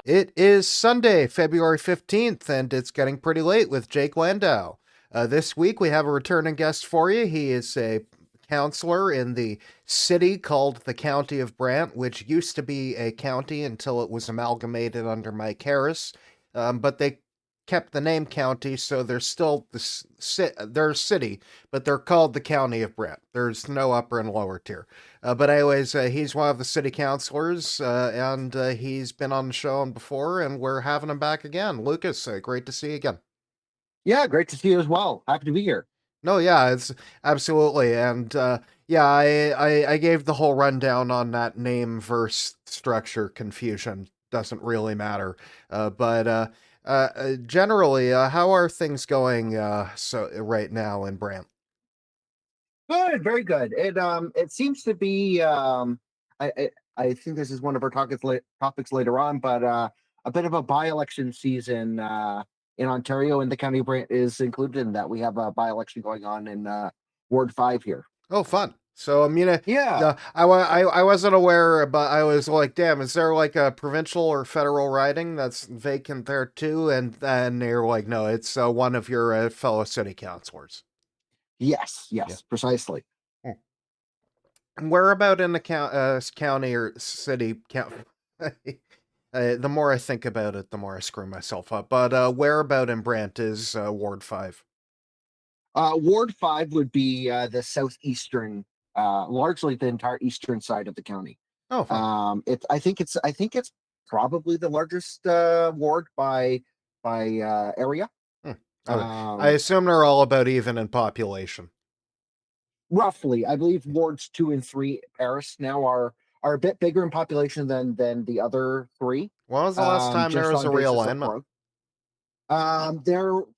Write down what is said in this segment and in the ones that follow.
It is Sunday, February 15th, and it's getting pretty late with Jake Landau. This week we have a returning guest for you. He is a councillor in the city called the County of Brant, which used to be a county until it was amalgamated under Mike Harris. But they kept the name county, so they're still they're a city, but they're called the County of Brant. There's no upper and lower tier. But anyways, he's one of the city councilors, and he's been on the show before, and we're having him back again. Lucas, great to see you again. Yeah, great to see you as well. Happy to be here. No, yeah, it's absolutely, and yeah, I gave the whole rundown on that name verse structure confusion. Doesn't really matter, but generally, how are things going so right now in Brant? Good, very good. It seems to be I think this is one of our topics later on, but a bit of a by-election season in Ontario, and the County of Brant is included in that. We have a by-election going on in Ward 5 here. Oh, fun. So, I mean, Yeah. I wasn't aware, but I was like, damn, is there like a provincial or federal riding that's vacant there too? And then they're like, no, it's one of your fellow city councilors. Yes, Yeah. yes, precisely. Where about in the county or city count? The more I think about it, the more I screw myself up. But where about in Brant is Ward 5? Ward 5 would be the southeastern, largely the entire eastern side of the county. Oh, fun. I think it's probably the largest ward by area. Hmm. I Um, assume they're all about even in population. Roughly, I believe wards 2 and 3 Paris now are a bit bigger in population than the other three. When was the last time there Just was a on basis of realignment? growth.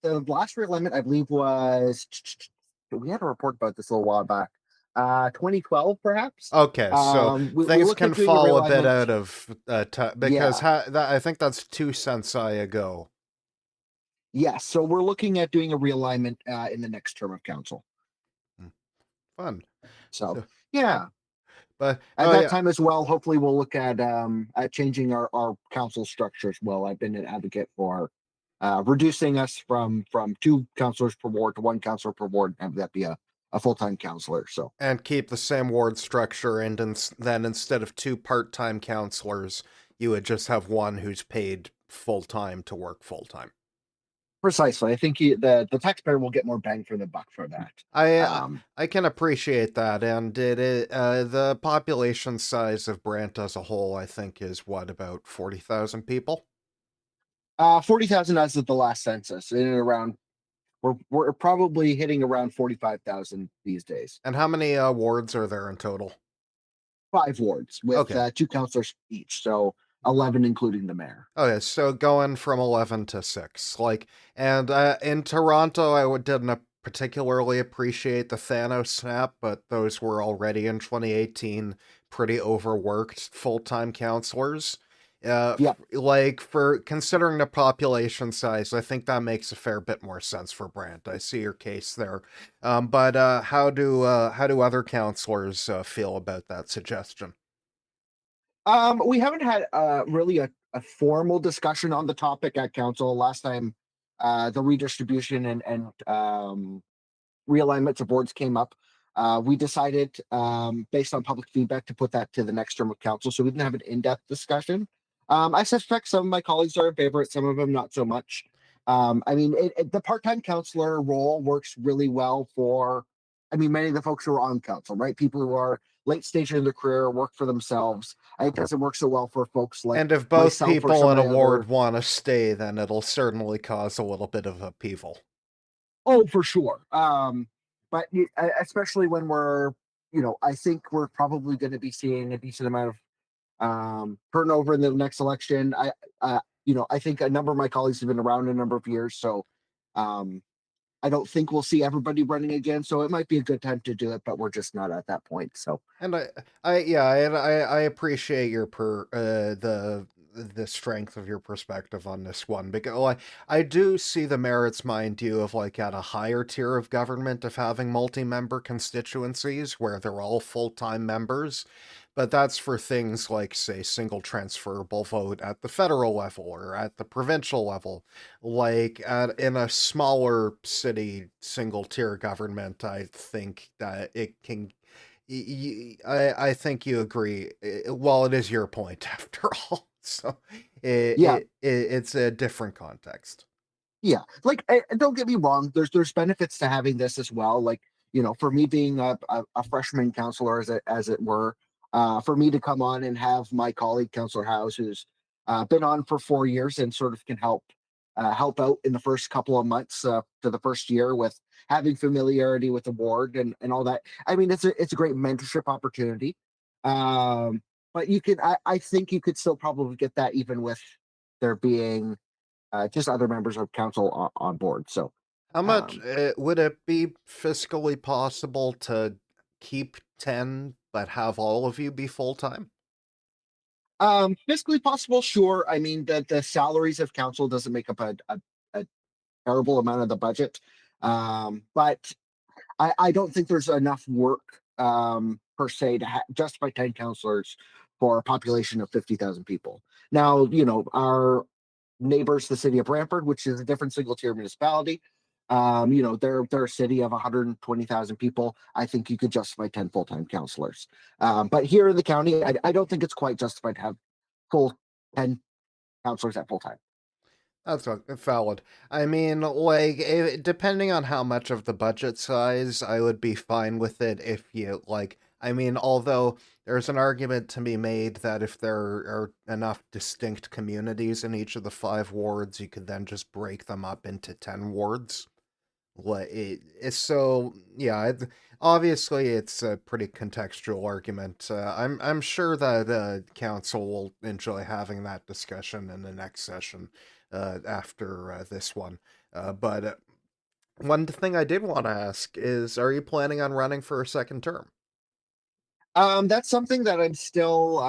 The last realignment I believe was we had a report about this a little while back. 2012 perhaps. Okay, so We things looked can at doing a fall a bit realignment. out of because Yeah. I think that's 2 cents ago. Yes. So we're looking at doing a realignment in the next term of council. Hmm. Fun. So So, yeah. but At oh that yeah, time as well, hopefully we'll look at changing our council structure as well. I've been an advocate for reducing us from two councilors per ward to one councilor per ward, and that be a full-time councilor. So and keep the same ward structure, and then instead of two part-time counselors, you would just have one who's paid full time to work full time. precisely, I think the taxpayer will get more bang for the buck for that. I Um, I can appreciate that, and the population size of Brant as a whole, I think, is what, about 40,000 people. 40,000 as of the last census, in and around we're probably hitting around 45,000 these days. And how many wards are there in total? 5 wards with Okay. two councilors each, so 11 including the mayor. Okay, so going from 11 to 6. And in Toronto, didn't particularly appreciate the Thanos snap, but those were already in 2018 pretty overworked full-time counselors. Yep. Like, for considering the population size, I think that makes a fair bit more sense for Brant. I see your case there. But how do other counselors feel about that suggestion? We haven't had really a formal discussion on the topic at council. Last time the redistribution and realignments of boards came up, we decided, based on public feedback, to put that to the next term of council. So we didn't have an in-depth discussion. I suspect some of my colleagues are in favor, some of them not so much. I mean, the part-time counselor role works really well for, I mean, many of the folks who are on council, right? People who are late stage in their career, work for themselves. I think it doesn't work so well for folks like And if both myself or people some in of a my other. ward want to stay, then it'll certainly cause a little bit of upheaval. Oh, for sure. But especially when I think we're probably going to be seeing a decent amount of turnover in the next election. I think a number of my colleagues have been around a number of years, so um, I don't think we'll see everybody running again. So it might be a good time to do it, but we're just not at that point. So And I appreciate your the strength of your perspective on this one, because I do see the merits, mind you, of like at a higher tier of government of having multi-member constituencies where they're all full-time members. But that's for things like, say, single transferable vote at the federal level or at the provincial level. In a smaller city, single tier government, I think that it can. I think you agree. Well, it is your point after all, so Yeah, it's a different context. yeah. Like, don't get me wrong. There's benefits to having this as well. Like, for me being a freshman counselor, as it were, for me to come on and have my colleague, Councillor House, who's been on for 4 years and sort of can help out in the first couple of months to the first year with having familiarity with the ward and all that. I mean, it's a great mentorship opportunity. Um, but I think you could still probably get that even with there being just other members of council on board. So, How much um, would it be fiscally possible to keep 10 but have all of you be full time? fiscally possible, sure. I mean, the salaries of council doesn't make up a terrible amount of the budget, but I don't think there's enough work per se to justify 10 councillors for a population of 50,000 people. Now, our neighbors, the city of Brantford, which is a different single tier municipality. They're a city of 120,000 people. I think you could justify 10 full-time counselors. But here in the county, I don't think it's quite justified to have full 10 counselors at full time. That's valid. I mean, depending on how much of the budget size, I would be fine with it if you, I mean, although there's an argument to be made that if there are enough distinct communities in each of the five wards, you could then just break them up into 10 wards. So yeah, obviously it's a pretty contextual argument. I'm sure that council will enjoy having that discussion in the next session after this one. But one thing I did want to ask is, are you planning on running for a second term? That's something that I'm still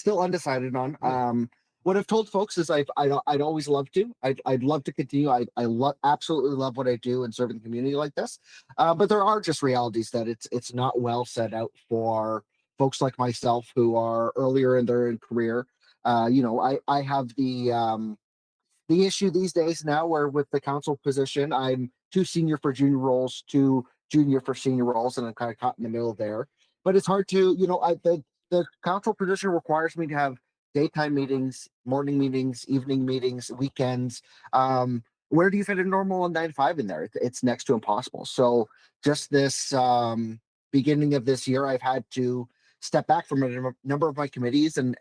undecided on. Hmm. What I've told folks is I'd always love to. I'd love to continue. I absolutely love what I do and serving the community like this. But there are just realities that it's not well set out for folks like myself who are earlier in their career. I have the issue these days now where with the council position, I'm too senior for junior roles, too junior for senior roles, and I'm kind of caught in the middle there. But it's hard to, the council position requires me to have daytime meetings, morning meetings, evening meetings, weekends. Where do you fit a normal 9 to 5 in there? It's next to impossible. So just this beginning of this year, I've had to step back from a number of my committees and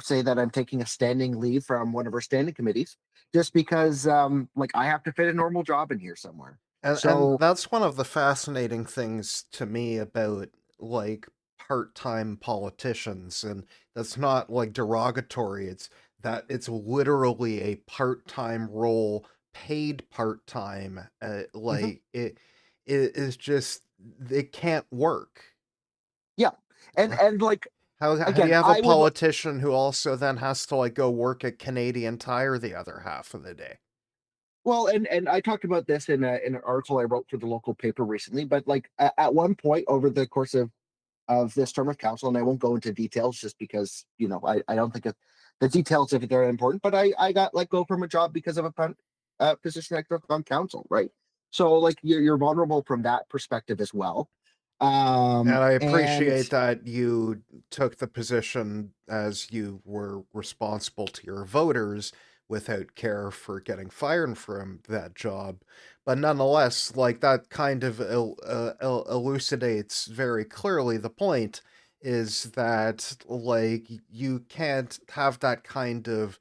say that I'm taking a standing leave from one of our standing committees just because like I have to fit a normal job in here somewhere. And So that's one of the fascinating things to me about like part-time politicians, and that's not like derogatory. It's that it's literally a part-time role, paid part-time. mhm, It is just it can't work. yeah. And like How do you again, have a I would politician who also then has to like go work at Canadian Tire the other half of the day? well and I talked about this in an article I wrote for the local paper recently, but like at one point over the course of this term of council, and I won't go into details just because I don't think the details of it are important. But I got let go from a job because of a position I took on council, right? So like you're vulnerable from that perspective as well. And I And appreciate that you took the position as you were responsible to your voters without care for getting fired from that job. But nonetheless, like that kind of elucidates very clearly the point is that like you can't have that kind of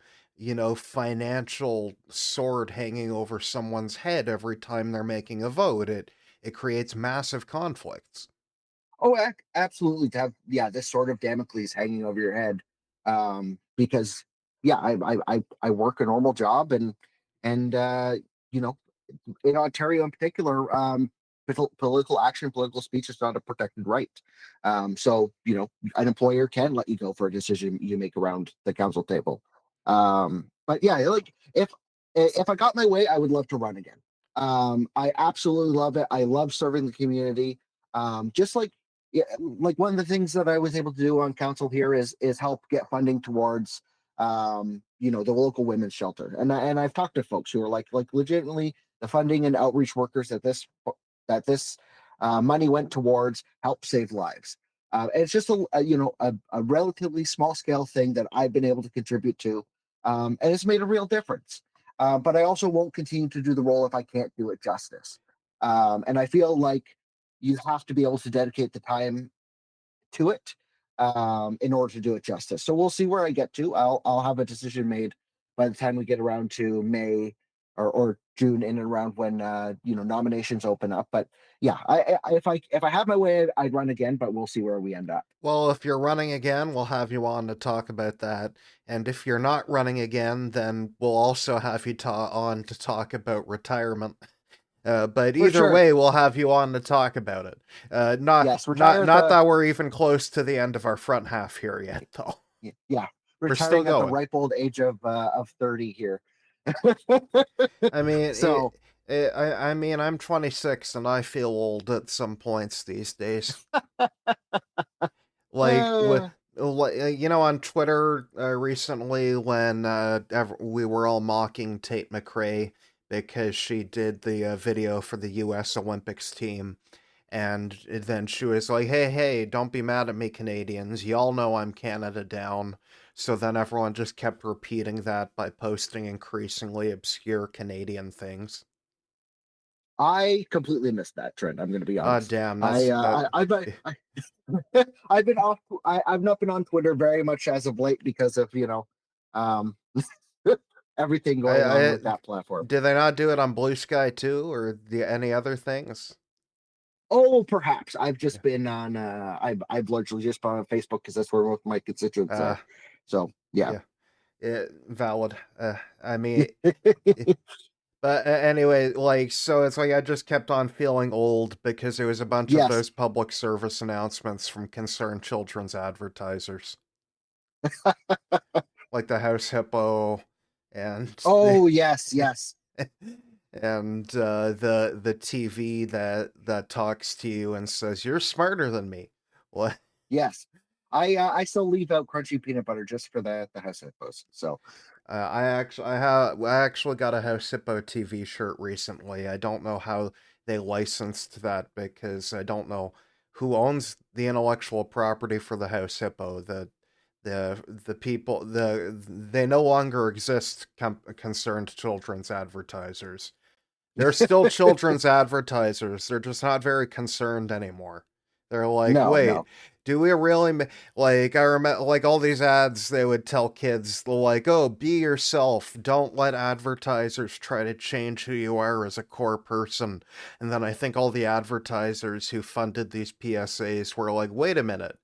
financial sword hanging over someone's head every time they're making a vote. It creates massive conflicts. oh, absolutely, to have this sort of Damocles hanging over your head, because yeah, I work a normal job and you know in Ontario in particular, political action, political speech is not a protected right. So, an employer can let you go for a decision you make around the council table. But yeah, like if I got my way, I would love to run again. I absolutely love it. I love serving the community. Just like yeah, like one of the things that I was able to do on council here is help get funding towards the local women's shelter. And I've talked to folks who are like legitimately the funding and outreach workers that this money went towards help save lives. It's just a relatively small scale thing that I've been able to contribute to, and it's made a real difference. But I also won't continue to do the role if I can't do it justice. And I feel like you have to be able to dedicate the time to it in order to do it justice. So we'll see where I get to. I'll have a decision made by the time we get around to May or June, in and around when nominations open up. But yeah, if I have my way, I'd run again. But we'll see where we end up. Well, if you're running again, we'll have you on to talk about that. And if you're not running again, then we'll also have you on to talk about retirement. But For either sure. way, we'll have you on to talk about it. Not Yes, not retire at not the that we're even close to the end of our front half here yet, though. yeah We're still retiring at the going. ripe old age of 30 here. I mean, So I'm 26 and I feel old at some points these days. Like with uh, on Twitter recently when we were all mocking Tate McRae because she did the video for the U.S. Olympics team, and then she was like, hey, don't be mad at me, Canadians. Y'all know I'm Canada down. So then everyone just kept repeating that by posting increasingly obscure Canadian things. I completely missed that trend. I'm going to be Ah, honest. damn, that's I've been off. I've not been on Twitter very much as of late because of um, everything going on I with that platform. did they not do it on Blue Sky too, or any other things? Oh, perhaps I've Yeah. just been on. I've largely just been on Facebook because that's where most of my constituents Uh, are. So yeah. yeah, valid. I mean, but anyway, like, so it's like I just kept on feeling old because there was a bunch of Yes. those public service announcements from concerned children's advertisers, like the House Hippo, and Oh yes, yes, and the TV that talks to you and says you're smarter than me. What? yes. I still leave out crunchy peanut butter just for the house post. So I actually got a House Hippo TV shirt recently. I don't know how they licensed that because I don't know who owns the intellectual property for the House Hippo. The people they no longer exist. Concerned children's advertisers. They're still children's advertisers. They're just not very concerned anymore. They're like, no, wait, no. do we really like? I remember like all these ads. They would tell kids like, "Oh, be yourself. Don't let advertisers try to change who you are as a core person." And then I think all the advertisers who funded these PSAs were like, "Wait a minute,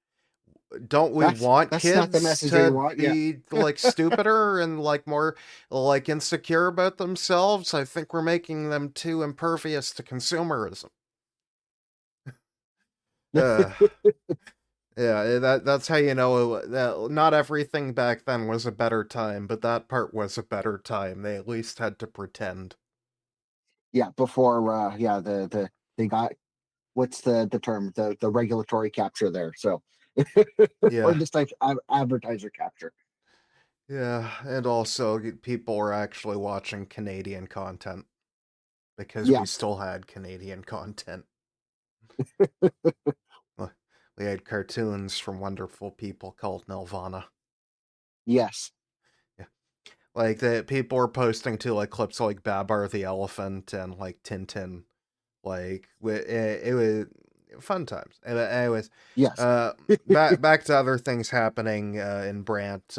don't we want That's not the kids message we to want. Yeah. be like stupider and like more like insecure about themselves? I think we're making them too impervious to consumerism." uh yeah, that's how you know that not everything back then was a better time, but that part was a better time. They at least had to pretend. Yeah, before the they got, what's the term, the regulatory capture there. So or Yeah. just like advertiser capture. Yeah, and also people were actually watching Canadian content because we Yeah. still had Canadian content. We had cartoons from wonderful people called Nelvana. Yes. Yeah. Like the people were posting to like clips like Babar the elephant and like Tintin. Like it was fun times. Anyways, Yes. uh, back to other things happening in Brant.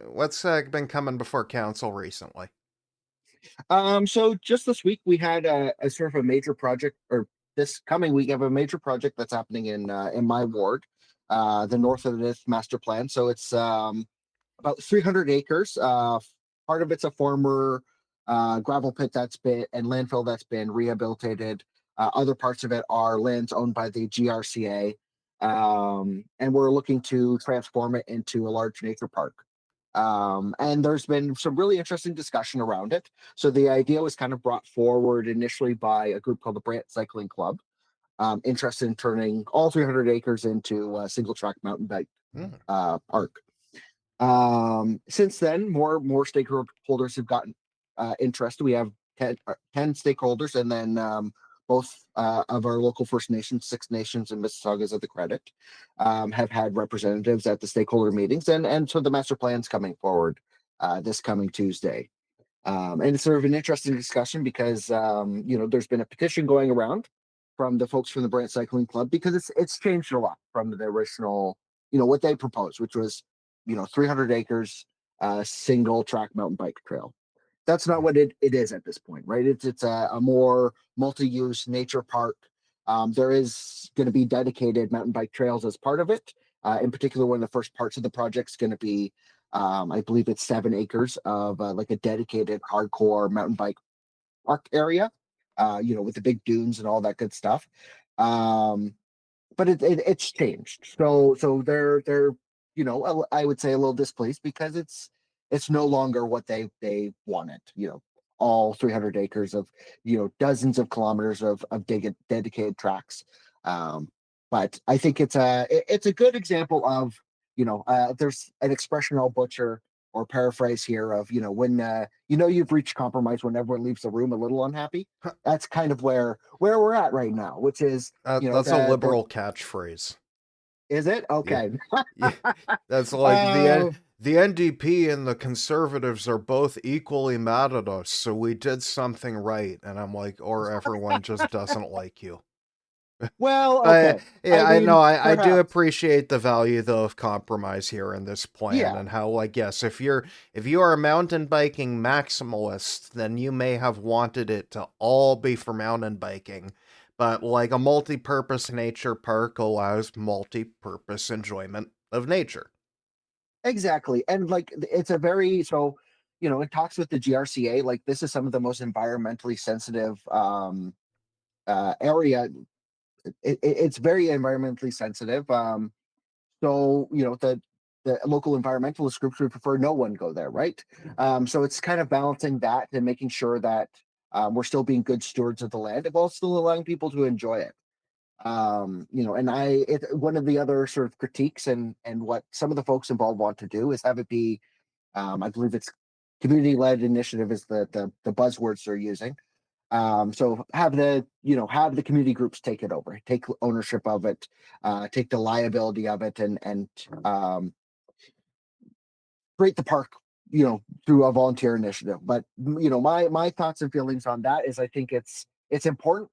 What's been coming before council recently? So just this week we had a sort of a major project, or this coming week I have a major project that's happening in my ward, the North of the Master Plan. So it's about 300 acres. Part of it's a former gravel pit that's been and landfill that's been rehabilitated. Other parts of it are lands owned by the GRCA, and we're looking to transform it into a large nature park. And there's been some really interesting discussion around it. So the idea was kind of brought forward initially by a group called the Brant Cycling Club. interested in turning all 300 acres into a single track mountain bike Mm. park. Since then, more stakeholders have gotten interested. We have 10 stakeholders, and then both of our local First Nations, Six Nations, and Mississaugas of the Credit have had representatives at the stakeholder meetings, and so the master plan's coming forward this coming Tuesday. And it's sort of an interesting discussion because there's been a petition going around from the folks from the Brant Cycling Club because it's changed a lot from the original, what they proposed, which was 300 acres, single track mountain bike trail. That's not what it is at this point, right? It's a more multi-use nature park. There is going to be dedicated mountain bike trails as part of it. In particular, one of the first parts of the project is going to be, I believe it's 7 acres of like a dedicated hardcore mountain bike park area, with the big dunes and all that good stuff. But it's changed. So they're I would say a little displeased because it's no longer what they wanted. All 300 acres of dozens of kilometers of dedicated tracks. But I think it's a good example of there's an expression I'll butcher or paraphrase here of when you've reached compromise when everyone leaves the room a little unhappy. That's kind of where we're at right now, which is That's a the liberal catchphrase. is it Yeah, okay? yeah. That's like uh, the NDP and the Conservatives are both equally mad at us, so we did something right. And I'm like, or everyone just doesn't like you. well, I okay. Yeah, I I know. mean, I do perhaps. appreciate the value though of compromise here in this plan, Yeah, and how, like, yes, if you are a mountain biking maximalist, then you may have wanted it to all be for mountain biking. But like, a multi-purpose nature park allows multi-purpose enjoyment of nature. exactly. And like it's a very so it talks with the GRCA. Like this is some of the most environmentally sensitive area. It's very environmentally sensitive. So the local environmentalist groups would prefer no one go there, right? So it's kind of balancing that and making sure that we're still being good stewards of the land while still allowing people to enjoy it. And one of the other sort of critiques and what some of the folks involved want to do is have it be, I believe it's community led initiative is the buzzwords they're using. So have the community groups take it over, take ownership of it, take the liability of it, and create the park, through a volunteer initiative. But my thoughts and feelings on that is I think it's important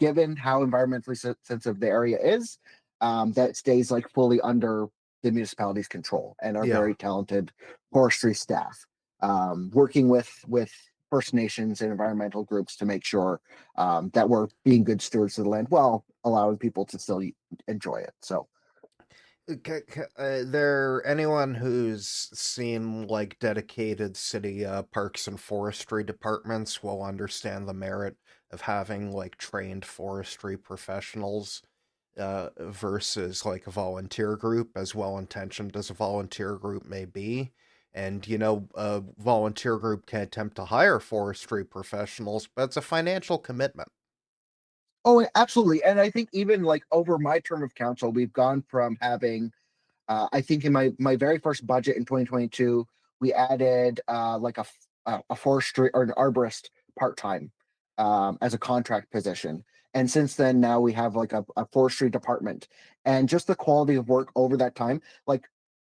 given how environmentally sensitive the area is, that it stays like fully under the municipality's control and our Yeah. very talented forestry staff, working with First Nations and environmental groups to make sure that we're being good stewards of the land while allowing people to still enjoy it. So There anyone who's seen like dedicated city parks and forestry departments will understand the merit of having like trained forestry professionals versus like a volunteer group, as well intentioned as a volunteer group may be. And a volunteer group can attempt to hire forestry professionals, but it's a financial commitment. oh, absolutely. And I think even like over my term of council, we've gone from having I think in my very first budget in 2022, we added like a forestry or an arborist part time as a contract position. And since then, now we have like a forestry department, and just the quality of work over that time, like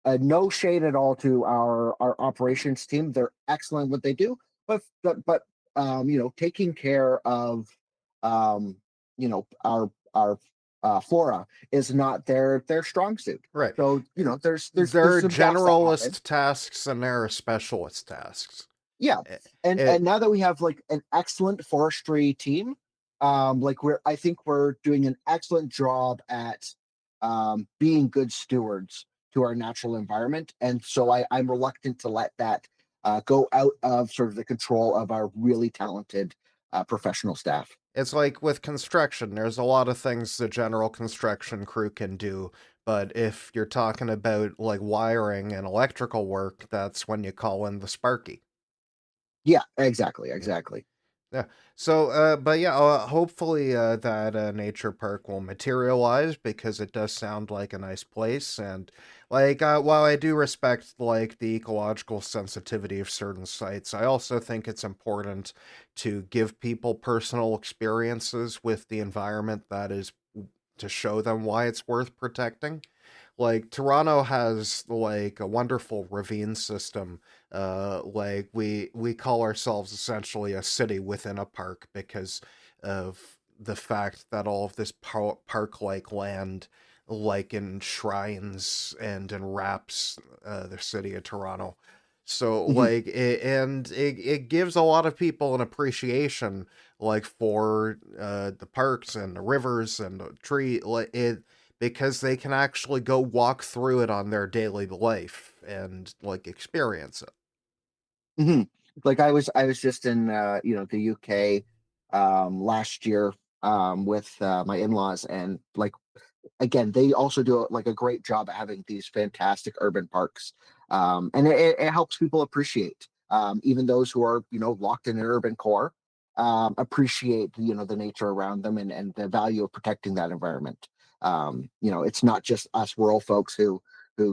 no shade at all to our operations team. They're excellent what they do, but taking care of our flora is not their strong suit. Right. So there's There are some gaps that happen. generalist tasks and there are specialist tasks. Yeah, It, and now that we have like an excellent forestry team, like I think we're doing an excellent job at being good stewards to our natural environment, and so I'm reluctant to let that go out of sort of the control of our really talented professional staff. It's like with construction, there's a lot of things the general construction crew can do, but if you're talking about like wiring and electrical work, that's when you call in the Sparky. Yeah, exactly, Yeah. exactly. Yeah. So, but yeah, hopefully that nature park will materialize because it does sound like a nice place. And like, while I do respect like the ecological sensitivity of certain sites, I also think it's important to give people personal experiences with the environment that is to show them why it's worth protecting. Like Toronto has like a wonderful ravine system. Like we call ourselves essentially a city within a park because of the fact that all of this park like land like enshrines and enwraps the city of Toronto. So Mhm. like it gives a lot of people an appreciation like for the parks and the rivers and the tree like it because they can actually go walk through it on their daily life and like experience it. Mhm. Like I was just in the UK last year with my in-laws, and like again they also do like a great job at having these fantastic urban parks, and it helps people appreciate, even those who are locked in an urban core, appreciate the nature around them, and the value of protecting that environment. It's not just us rural folks who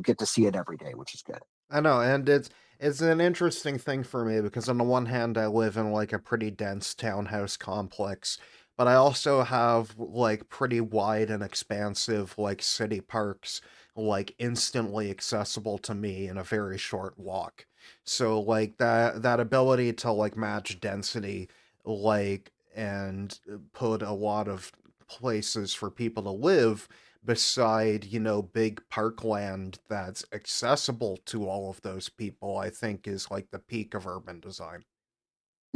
get to see it every day, which is good. I know, and it's an interesting thing for me because on the one hand I live in like a pretty dense townhouse complex, but I also have like pretty wide and expansive like city parks like instantly accessible to me in a very short walk. So like that ability to like match density like and put a lot of places for people to live beside, big parkland that's accessible to all of those people, I think is like the peak of urban design.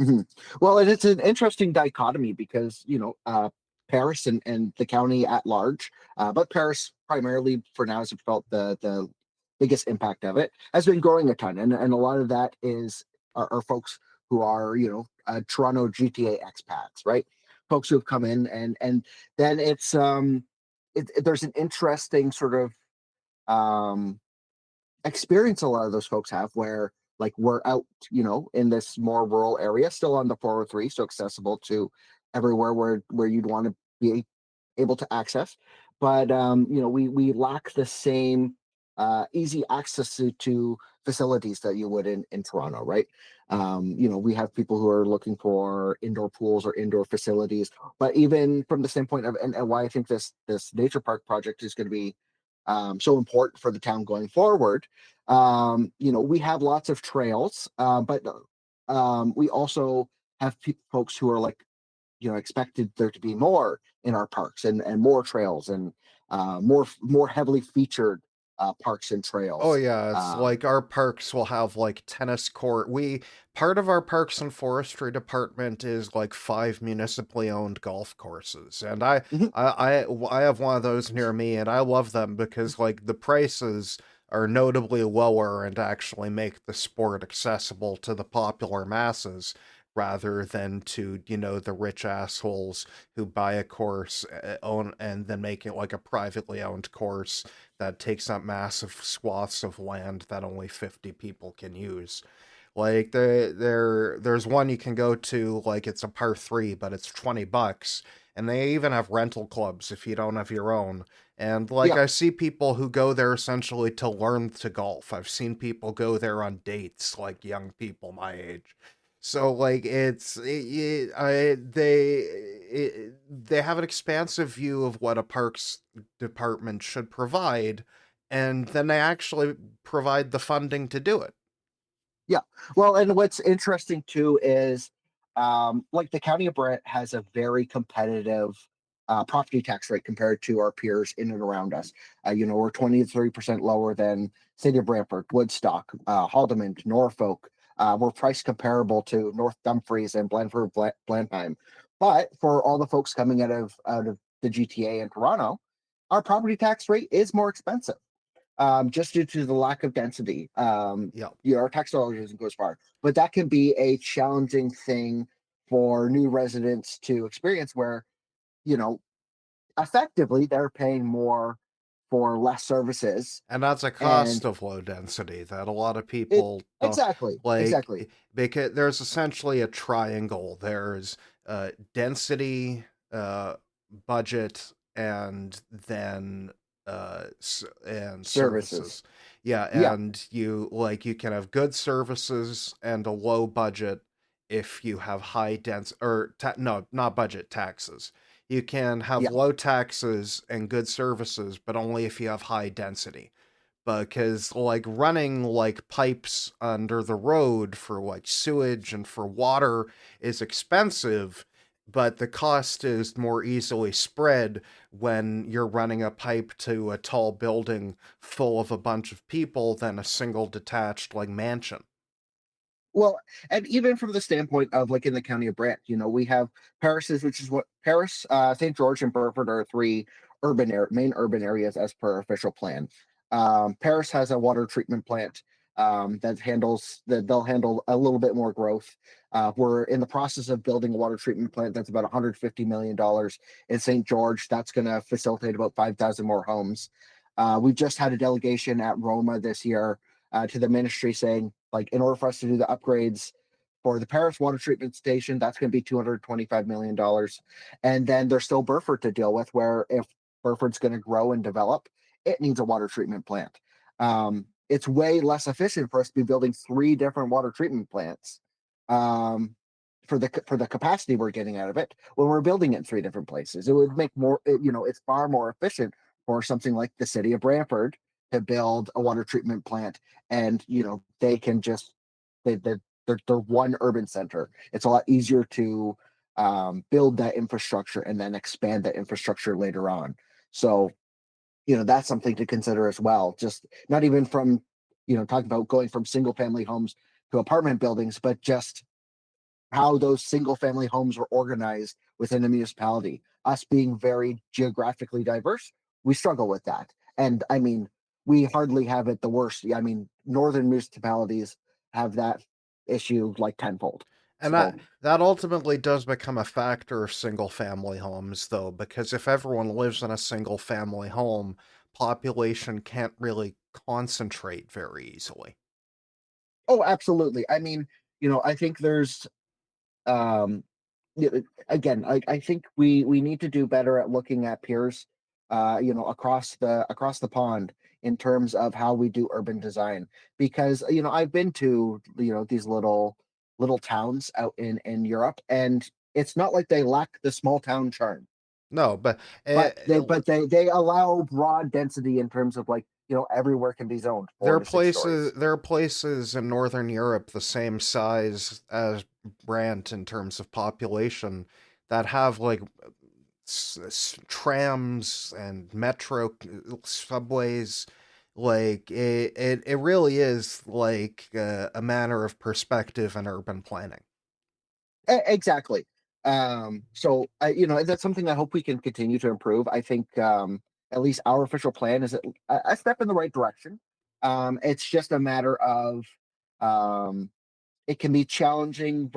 Mhm. Well, and it's an interesting dichotomy because, Paris and the county at large, but Paris primarily for now has felt the biggest impact of it, has been growing a ton. And a lot of that are folks who are, Toronto GTA expats, right? Folks who have come in, and then there's an interesting sort of um experience a lot of those folks have, where like we're out in this more rural area, still on the 403, so accessible to everywhere where you'd want to be able to access, but we lack the same easy access to facilities that you would in Toronto, right? We have people who are looking for indoor pools or indoor facilities, but even from the standpoint of, and why I think this nature park project is going to be so important for the town going forward. We have lots of trails, but we also have folks who are like, expected there to be more in our parks, and more trails, and more heavily featured parks and Oh trails. yeah, it's Um, like our parks will have like tennis court. We part of our parks and forestry department is like five municipally owned golf courses, and mhm, I have one of those near me, and I love them because like the prices are notably lower and actually make the sport accessible to the popular masses rather than to the rich assholes who buy a course own and then make it like a privately owned course that takes up massive swaths of land that only 50 people can use. Like there's one you can go to like it's a par 3 but it's $20 and they even have rental clubs if you don't have your own. And like yeah. I see people who go there essentially to learn to golf. I've seen people go there on dates like young people my age. So like they have an expansive view of what a parks department should provide, and then they actually provide the funding to do it. Yeah. Well, and what's interesting too is, like the County of Brant has a very competitive property tax rate compared to our peers in and around us. We're 20 to 30% lower than City of Brantford, Woodstock, Haldimand, Norfolk. We're priced comparable to North Dumfries and Blandheim. But for all the folks coming out of the GTA and Toronto, our property tax rate is more expensive, just due to the lack of density. Yeah. Our tax dollars doesn't go as far, but that can be a challenging thing for new residents to experience, where you know effectively they're paying more for less services. And that's a And cost of low density that a lot of it people don't exactly, like, exactly. because there's essentially a triangle. There's density, budget, and then and Services. services. Yeah, Yeah, and you can have good services and a low budget if you have high no, not budget, taxes. You can have yeah. low taxes and good services, but only if you have high density. Because like running like pipes under the road for like sewage and for water is expensive, but the cost is more easily spread when you're running a pipe to a tall building full of a bunch of people than a single detached like mansion. Well, and even from the standpoint of like in the county of Brant, we have which is what Paris, St. George, and Burford are three main urban areas as per official plan. Paris has a water treatment plant that they'll handle a little bit more growth. We're in the process of building a water treatment plant that's about $150 million in St. George. That's going to facilitate about 5,000 more homes. We've just had a delegation at Roma this year to the ministry saying, like, in order for us to do the upgrades for the Paris water treatment station, that's going to be $225 million. And then there's still Burford to deal with, where if Burford's going to grow and develop, it needs a water treatment plant. It's way less efficient for us to be building three different water treatment plants for the capacity we're getting out of it when we're building it in three different places. It would make more, it's far more efficient for something like the city of Brantford to build a water treatment plant, and they can just they're one urban center. It's a lot easier to build that infrastructure and then expand that infrastructure later on. So that's something to consider as well. Just not even from talking about going from single family homes to apartment buildings, but just how those single family homes are organized within the municipality. Us being very geographically diverse, we struggle with that. And I mean, we hardly have it the worst. I mean, northern municipalities have that issue like tenfold. And So, that ultimately does become a factor of single family homes, though, because if everyone lives in a single family home, population can't really concentrate very easily. oh, absolutely. I mean, I think there's um yeah, again, I think we need to do better at looking at peers across the pond in terms of how we do urban design, because I've been to these little towns out in Europe, and it's not like they lack the small town charm, No, but but they allow broad density in terms of, like, everywhere can be zoned there 4 are to 6 places stories. there are places in Northern Europe the same size as Brant in terms of population that have like trams and metro subways. Like it really is like a matter of perspective and urban planning. Exactly. So that's something I hope we can continue to improve. I think at least our official plan is a step in the right direction. It's just a matter of um, it can be challenging,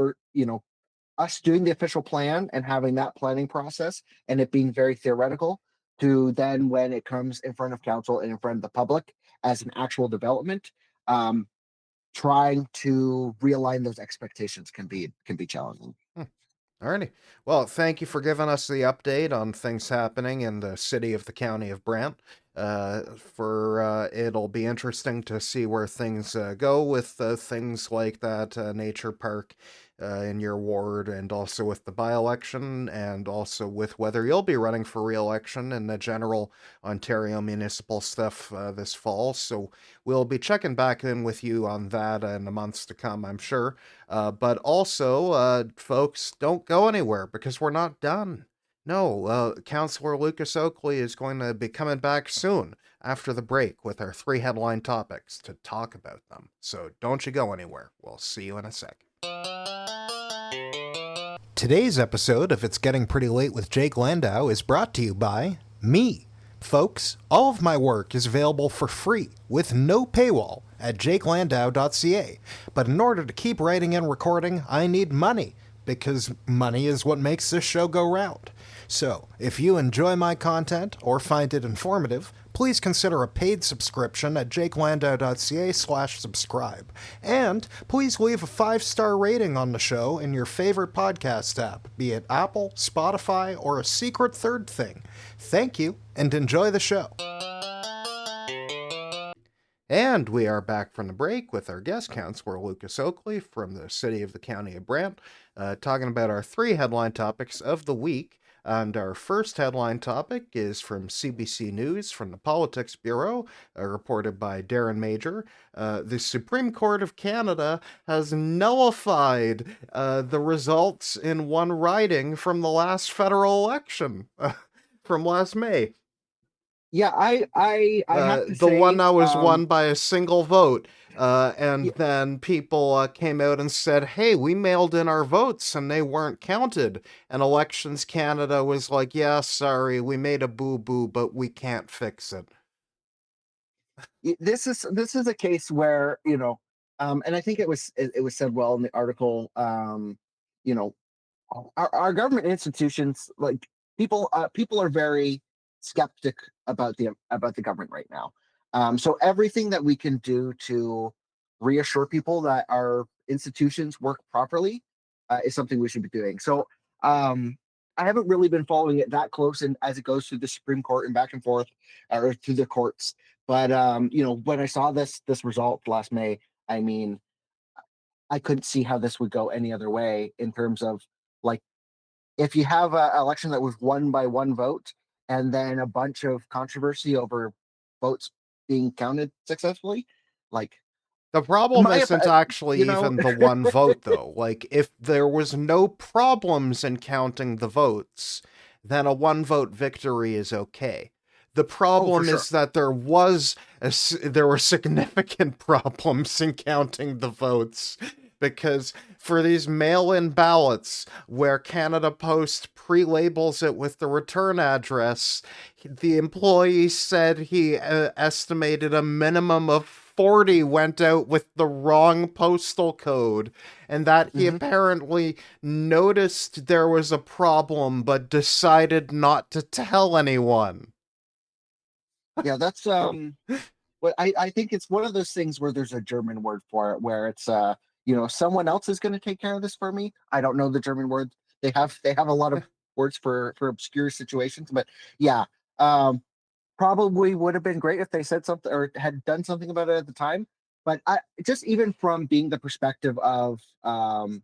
us doing the official plan and having that planning process and it being very theoretical, to then when it comes in front of council and in front of the public as an actual development. Um, Trying to realign those expectations can be challenging. Hmm. Alrighty. Well, thank you for giving us the update on things happening in the city of the County of Brant. For it'll be interesting to see where things go with things like that nature park in your ward, and also with the by-election, and also with whether you'll be running for re-election in the general Ontario municipal stuff this fall. So we'll be checking back in with you on that in the months to come, I'm sure. But also, folks, don't go anywhere because we're not done. No, Councillor Lukas Oakley is going to be coming back soon after the break with our three headline topics to talk about them. So don't you go anywhere. We'll see you in a sec. Today's episode of It's Getting Pretty Late with Jake Landau is brought to you by me. Folks, all of my work is available for free with no paywall at jakelandau.ca. But in order to keep writing and recording, I need money, because money is what makes this show go round. So, if you enjoy my content or find it informative, please consider a paid subscription at jakelandau.ca/subscribe. And please leave a 5-star rating on the show in your favorite podcast app, be it Apple, Spotify, or a secret third thing. Thank you, and enjoy the show. And we are back from the break with our guest, Councillor Lukas Oakley from the city of the County of Brant, talking about our 3 headline topics of the week. And our first headline topic is from CBC News from the Politics Bureau, reported by Darren Major. The Supreme Court of Canada has nullified the results in one riding from the last federal election from last May. Yeah, I have to The say, one that was won by a single vote. And Yeah. then people came out and said, hey, we mailed in our votes and they weren't counted. And Elections Canada was like, yeah, sorry, we made a boo-boo, but we can't fix it. This is a case where, and I think it was said well in the article. You know, our government institutions, like people are very skeptic about the government right now. So everything that we can do to reassure people that our institutions work properly is something we should be doing. So I haven't really been following it that close, and as it goes through the Supreme Court and back and forth, or through the courts. But when I saw this result last May, I mean, I couldn't see how this would go any other way in terms of, like, if you have an election that was won by one vote and then a bunch of controversy over votes being counted successfully, like, The problem my isn't actually you know even the one vote, though. Like, if there was no problems in counting the votes, then a one-vote victory is okay. The problem sure. is that there were significant problems in counting the votes, because for these mail-in ballots where Canada Post pre-labels it with the return address, the employee said he estimated a minimum of 40 went out with the wrong postal code, and that he apparently noticed there was a problem but decided not to tell anyone. Yeah, that's what I think it's one of those things where there's a German word for it, where it's someone else is going to take care of this for me. I don't know the German word. They have a lot of words for obscure situations, but yeah, probably would have been great if they said something or had done something about it at the time. But I just, even from being the perspective of the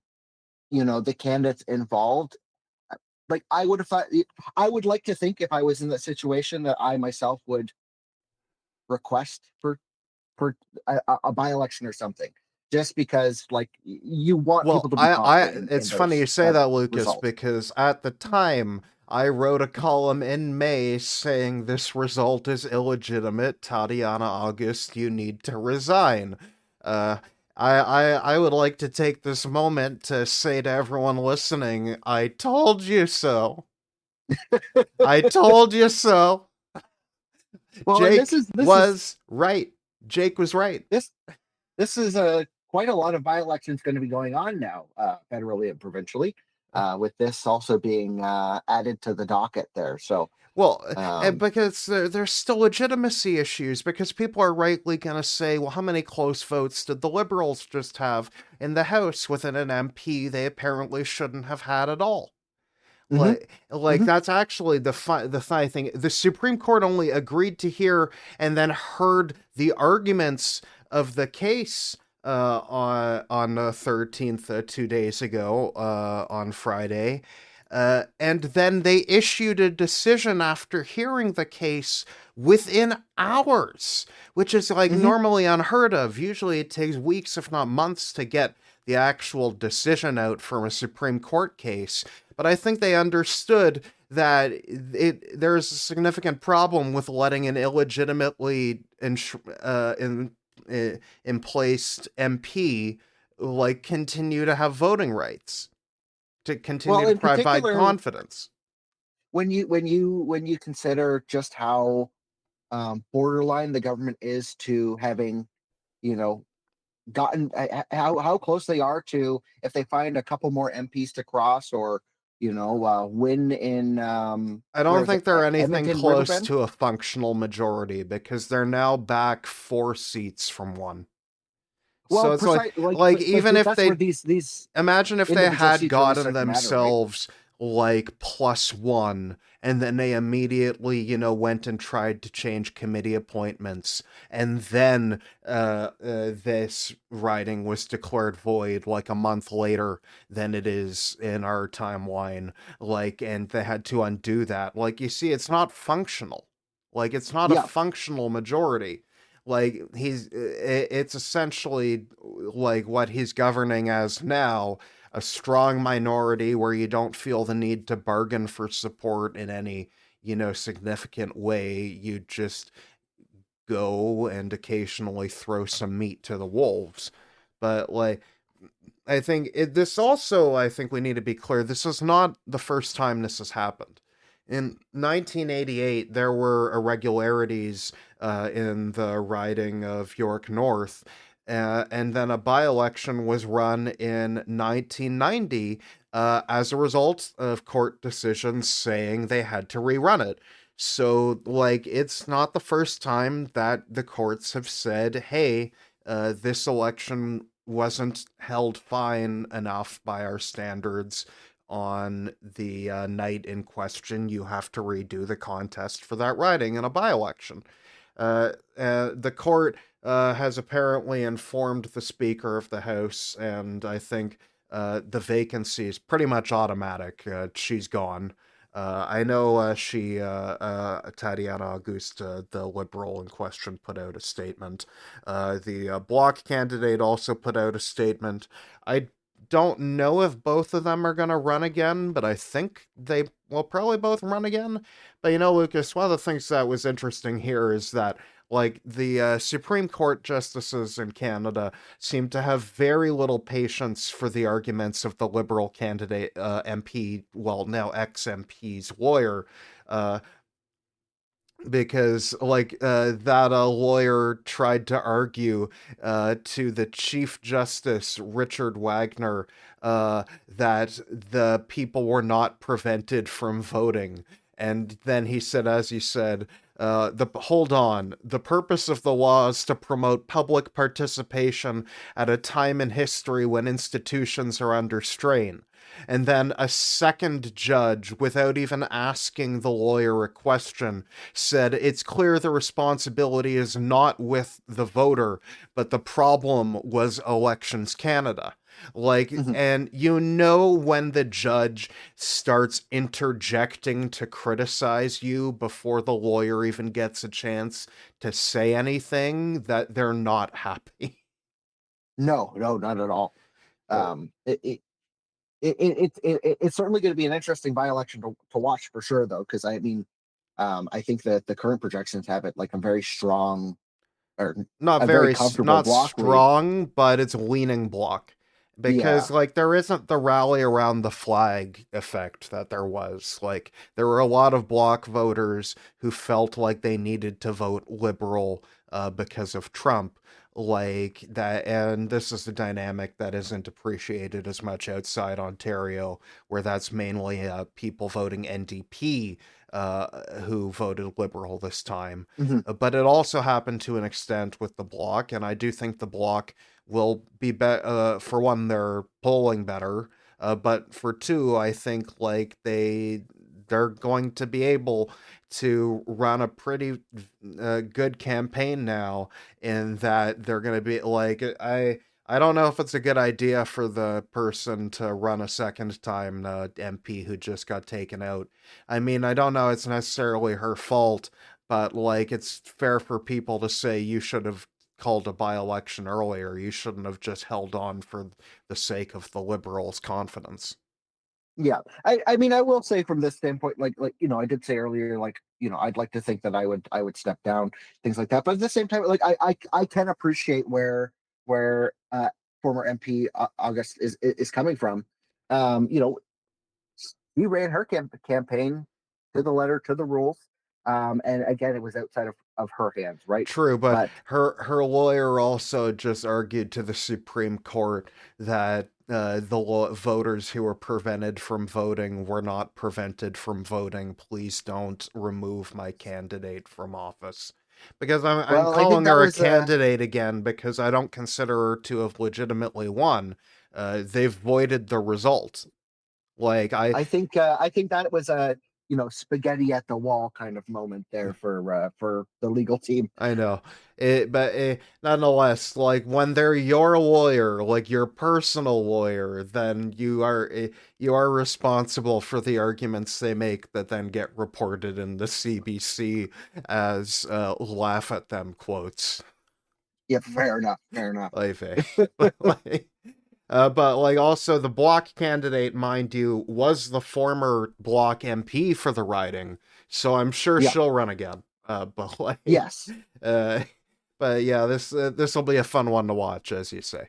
candidates involved, like, I would have thought, I would like to think, if I was in that situation, that I myself would request for a by-election or something, just because, like, you want people to be confident It's in funny you those say that, Lucas, results. because at the time I wrote a column in May saying this result is illegitimate. Tatiana August, you need to resign. I would like to take this moment to say to everyone listening, I told you so. I told you so. Well, Jake this was right. Jake was right. this is quite a lot of by-elections going to be going on now, federally and provincially, with this also being added to the docket there. So, well, because there's still legitimacy issues, because people are rightly going to say, well, how many close votes did the Liberals just have in the House within an MP they apparently shouldn't have had at all? That's actually the funny thing. The Supreme Court only agreed to hear and then heard the arguments of the case on the 13th, 2 days ago, on Friday. And then they issued a decision after hearing the case within hours, which is normally unheard of. Usually it takes weeks, if not months, to get the actual decision out from a Supreme Court case. But I think they understood that there's a significant problem with letting an illegitimately emplaced MP continue to have voting rights, to continue to provide confidence. When you consider just how borderline the government is to having, gotten how close they are to, if they find a couple more MPs to cross, or win in I where don't was it? think they're anything Edmonton, close Riverbend. to a functional majority because they're now back 4 seats from one. Well, So it's like precise, like, like but even if that's where they these imagine if they individual had seats really gotten start to matter, right? themselves like +1 and then they immediately, went and tried to change committee appointments and then this riding was declared void like a month later than it is in our timeline, like, and they had to undo that. Like, you see, it's not functional. Like, it's not a Yeah, functional majority. Like, it's essentially like what he's governing as now, a strong minority where you don't feel the need to bargain for support in any, significant way. You just go and occasionally throw some meat to the wolves. But like, this also, I think we need to be clear, this is not the first time this has happened. In 1988, there were irregularities in the riding of York North, and then a by election was run in 1990 as a result of court decisions saying they had to rerun it. So, like, it's not the first time that the courts have said, hey, this election wasn't held fine enough by our standards on the night in question. You have to redo the contest for that riding in a by election. The court has apparently informed the Speaker of the House, and I think the vacancy is pretty much automatic. She's gone. I know Tatiana Augusta, the liberal in question, put out a statement. The Bloc candidate also put out a statement. I don't know if both of them are going to run again, but I think they will probably both run again. But Lucas, one of the things that was interesting here is that, like, the Supreme Court justices in Canada seem to have very little patience for the arguments of the Liberal candidate MP, well, now ex-MP's lawyer, uh, because that lawyer tried to argue to the Chief Justice Richard Wagner that the people were not prevented from voting, and then he said, as you said, the hold on, the purpose of the law is to promote public participation at a time in history when institutions are under strain. And then a second judge, without even asking the lawyer a question, said it's clear the responsibility is not with the voter, but the problem was Elections Canada. Like, Mhm. and when the judge starts interjecting to criticize you before the lawyer even gets a chance to say anything, that they're not happy. No, no, not at all. Uh, Um, it, it, it's certainly going to be an interesting by-election to watch for sure, though, because I mean, I think that the current projections have it like a very strong or not a very very comfortable not block lead. strong, but it's leaning block because Yeah. like there isn't the rally around the flag effect that there was. Like, there were a lot of block voters who felt like they needed to vote liberal because of Trump, like that. And this is the dynamic that isn't appreciated as much outside Ontario, where that's mainly people voting NDP who voted liberal this time. Mhm. But it also happened to an extent with the Bloc, and I do think the Bloc will for one, they're polling better, but for two, I think like they're going to be able to run a pretty good campaign now, in that they're going to be like, I don't know if it's a good idea for the person to run a second time, the MP who just got taken out. I mean, I don't know it's necessarily her fault, but like, it's fair for people to say you should have called a by-election earlier. You shouldn't have just held on for the sake of the liberals' confidence. Yeah. I mean, I will say from this standpoint, I did say earlier, I'd like to think that I would step down, things like that. But at the same time, I can appreciate where former MP August is coming from. Um, you know, he ran her campaign to the letter, to the rules. And again, it was outside of her hands, right? True, but But her lawyer also just argued to the Supreme Court that voters who were prevented from voting were not prevented from voting. Please don't remove my candidate from office. Because I'm well, I think calling that her a was candidate again because I don't consider her to have legitimately won. They've voided the result. Like I think that was a spaghetti at the wall kind of moment there for the legal team. I know but nonetheless, like when they're your lawyer, like your personal lawyer, then you are responsible for the arguments they make that then get reported in the CBC as laugh at them quotes. Yeah, fair enough, fair enough. Like, like, but like also the Bloc candidate, mind you, was the former Bloc MP for the riding, so I'm sure Yeah, she'll run again. But like, yes. uh, but yeah, this will be a fun one to watch, as you say.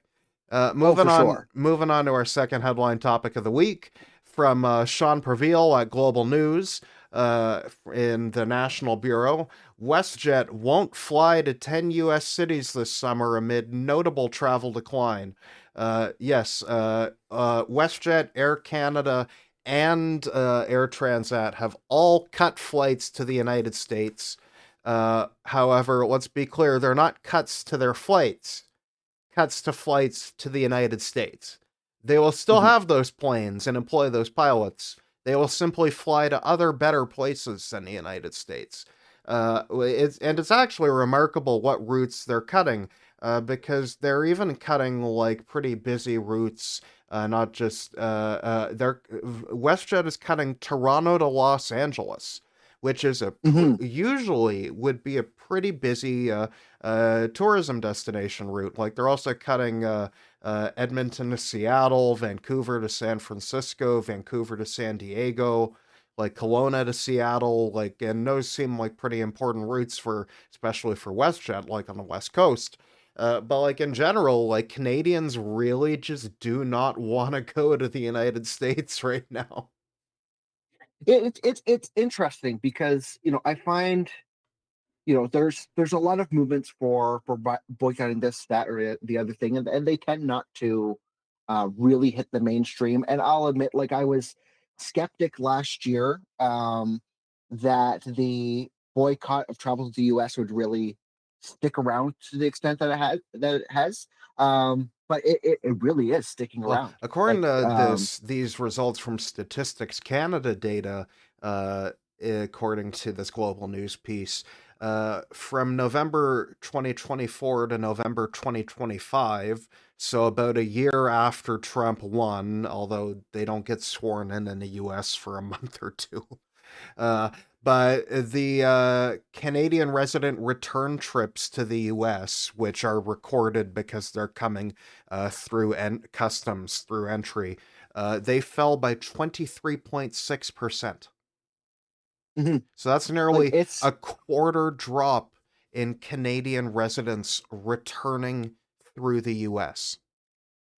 Oh, for sure. Moving on to our second headline topic of the week from Sean Perville at Global News in the National Bureau. WestJet won't fly to 10 U.S. cities this summer amid notable travel decline. Yes, WestJet, Air Canada, and Air Transat have all cut flights to the United States. However, let's be clear, they're not cuts to their flights, cuts to flights to the United States. They will still Mhm. have those planes and employ those pilots. They will simply fly to other better places than the United States. It's actually remarkable what routes they're cutting, because they're even cutting like pretty busy routes. Not just they're WestJet is cutting Toronto to Los Angeles, which is Mhm. usually would be a pretty busy tourism destination route. Like they're also cutting Edmonton to Seattle, Vancouver to San Francisco, Vancouver to San Diego, like Kelowna to Seattle, like, and those seem like pretty important routes for, especially for WestJet, like on the West Coast. But like in general, like Canadians really just do not want to go to the United States right now. It's interesting because I find there's a lot of movements for boycotting this, that, or the other thing, and they tend not to really hit the mainstream. And I'll admit, like I was skeptic last year that the boycott of travel to the U.S. would really stick around to the extent that it has. But it really is sticking Well, around. according Like to these results from Statistics Canada data, according to this global news piece, from November 2024 to November 2025, so about a year after Trump won, although they don't get sworn in the US for a month or two. Uh, but the Canadian resident return trips to the U.S., which are recorded because they're coming through customs through entry, they fell by 23.6%. mhm, So that's like nearly it's a quarter drop in Canadian residents returning through the U.S.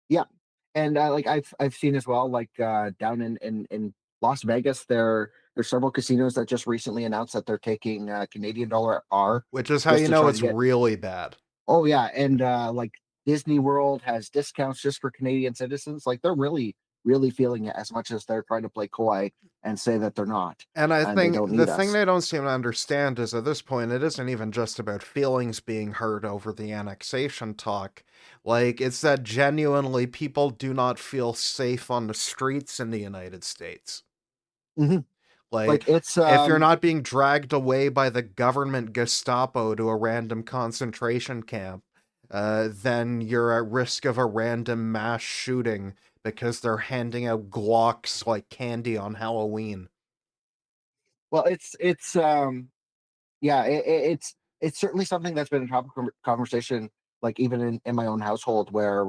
Yeah, and like I've seen as well, like down in Las Vegas, there's several casinos that just recently announced that they're taking Canadian dollar R Which is how just you to know try to it's get. really bad. Oh yeah, and like Disney World has discounts just for Canadian citizens. Like they're really feeling it as much as they're trying to play coy and say that they're not And I and they think don't the need thing us. they don't seem to understand is at this point, it isn't even just about feelings being hurt over the annexation talk. Like, it's that genuinely people do not feel safe on the streets in the United States. Hmm. Like, Like it's if you're not being dragged away by the government Gestapo to a random concentration camp, then you're at risk of a random mass shooting because they're handing out Glocks like candy on Halloween. well, yeah, it's certainly something that's been a topic of conversation, like even in my own household, where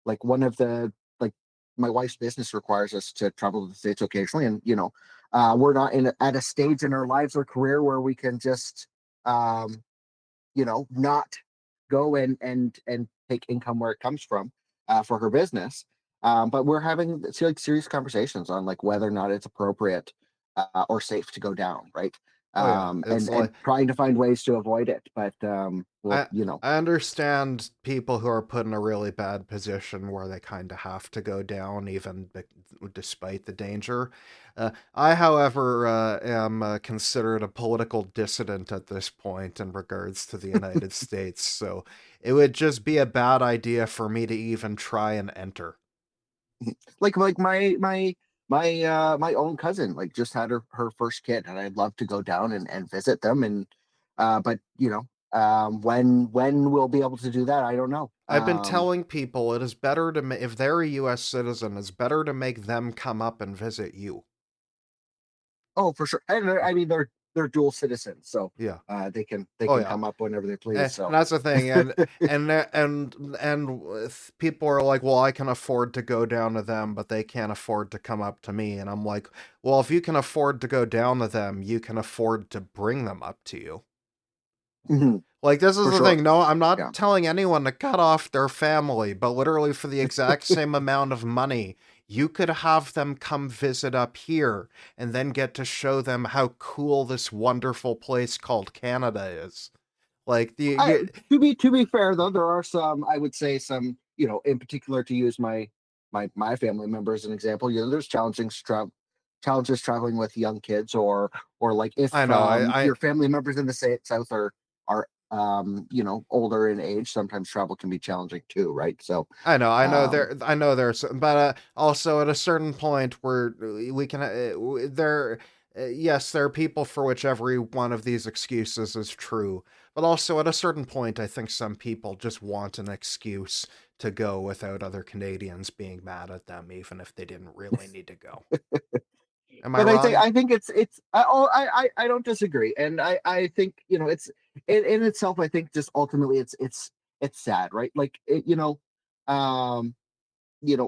like one of the like my wife's business requires us to travel to the states occasionally, and we're not at a stage in our lives or career where we can just um, not go and take income where it comes from for her business. But we're having like serious conversations on like whether or not it's appropriate or safe to go down, right? Oh yeah, it's And like trying to find ways to avoid it. But well, I I understand people who are put in a really bad position where they kind of have to go down, even despite the danger. I, however, am considered a political dissident at this point in regards to the United States, so it would just be a bad idea for me to even try and enter. like my own cousin like just had her first kid, and I'd love to go down and visit them. And but when we'll be able to do that, I don't know. I've been telling people it is better to, if they're a U.S. citizen, it's better to make them come up and visit you. Oh, for sure. And I mean, they're dual citizens, so Yeah. they Oh can yeah. come up whenever they please. And So that's the thing, people are like, well, I can afford to go down to them, but they can't afford to come up to me, and I'm like, well, if you can afford to go down to them, you can afford to bring them up to you. mhm, Like, this is for the sure. thing. No, I'm Yeah. not telling anyone to cut off their family, but literally for the exact same amount of money, you could have them come visit up here and then get to show them how cool this wonderful place called Canada is. Like the I, you, to be fair though, there are some, I would say, some, in particular, to use my family member as an example. There's challenges traveling with young kids, or like I if know, your family members in the south are older in age, sometimes travel can be challenging too, right? So um I know there's, but also at a certain point where we can, there, yes, there are people for which every one of these excuses is true, but also at a certain point, I think some people just want an excuse to go without other Canadians being mad at them, even if they didn't really need to go. Am I but wrong? I think it's I don't disagree. And I think it's in itself. I think just ultimately it's sad, right? Like um you know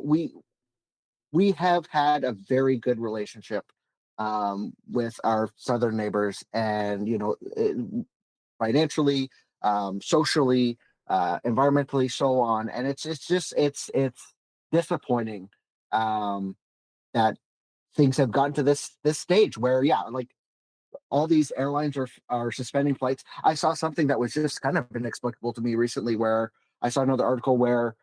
we have had a very good relationship with our southern neighbors, and financially, socially, environmentally, so on. And it's disappointing um that things have gotten to this stage where, yeah, like all these airlines are suspending flights. I saw something that was just kind of inexplicable to me recently, where I saw another article where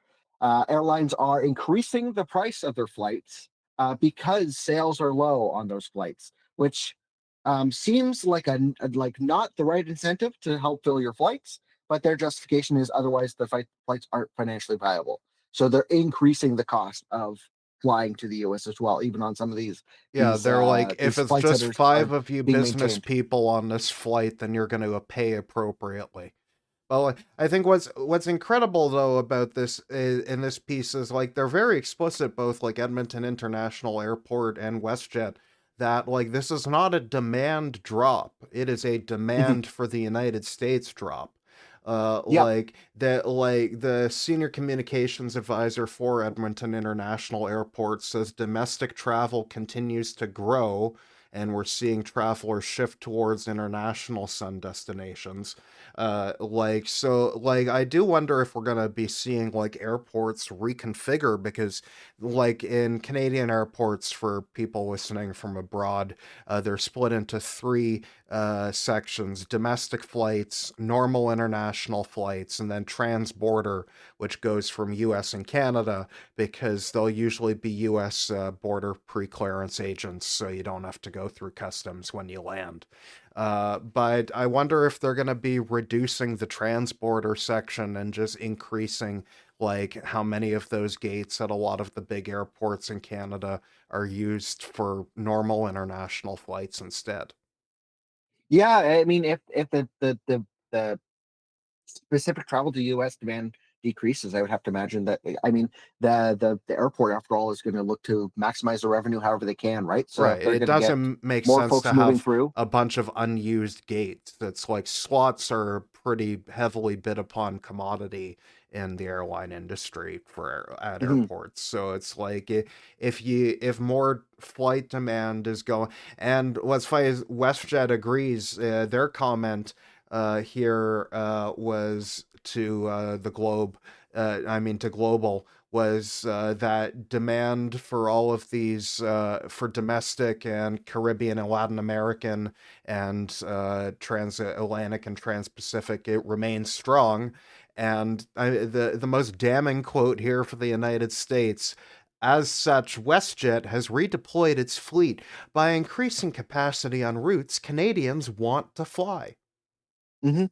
airlines are increasing the price of their flights because sales are low on those flights, which seems like like not the right incentive to help fill your flights. But their justification is otherwise the flights aren't financially viable, so they're increasing the cost of flying to the US as well, even on some of Yeah, they're like, if these it's flights that just are five of you being business maintained. people on this flight, then you're going to pay appropriately. Well, I think what's incredible though about this in this piece is like they're very explicit, both like Edmonton International Airport and WestJet, that like this is not a demand drop; it is a Mhm. demand for the United States drop. Yep. Like the senior communications advisor for Edmonton International Airport says domestic travel continues to grow, and we're seeing travelers shift towards international sun destinations. Like I do wonder if we're gonna be seeing like airports reconfigure, because like in Canadian airports, for people listening from abroad, they're split into three sections: domestic flights, normal international flights, and then transborder, which goes from US and Canada, because they'll usually be US border pre-clearance agents, so you don't have to go through customs when you land. But I wonder if they're going to be reducing the transborder section and just increasing like how many of those gates at a lot of the big airports in Canada are used for normal international flights instead. Yeah, I mean, if the specific travel to US demand decreases, I would have to imagine that, I mean, the airport, after all, is going to look to maximize the revenue however they can, right? So if Right. they're It going to get doesn't make more sense to folks moving have through. a bunch of unused gates. That's like slots are pretty heavily bid upon commodity in the airline industry for at Mhm. airports. So it's like if more flight demand is going, and what's funny is WestJet agrees. Their comment. here was to the globe. To global was that demand for all of these for domestic and Caribbean and Latin American and transatlantic and transpacific, it remains strong. And the most damning quote here for the United States: as such, WestJet has redeployed its fleet by increasing capacity on routes Canadians want to fly. Mm-hmm.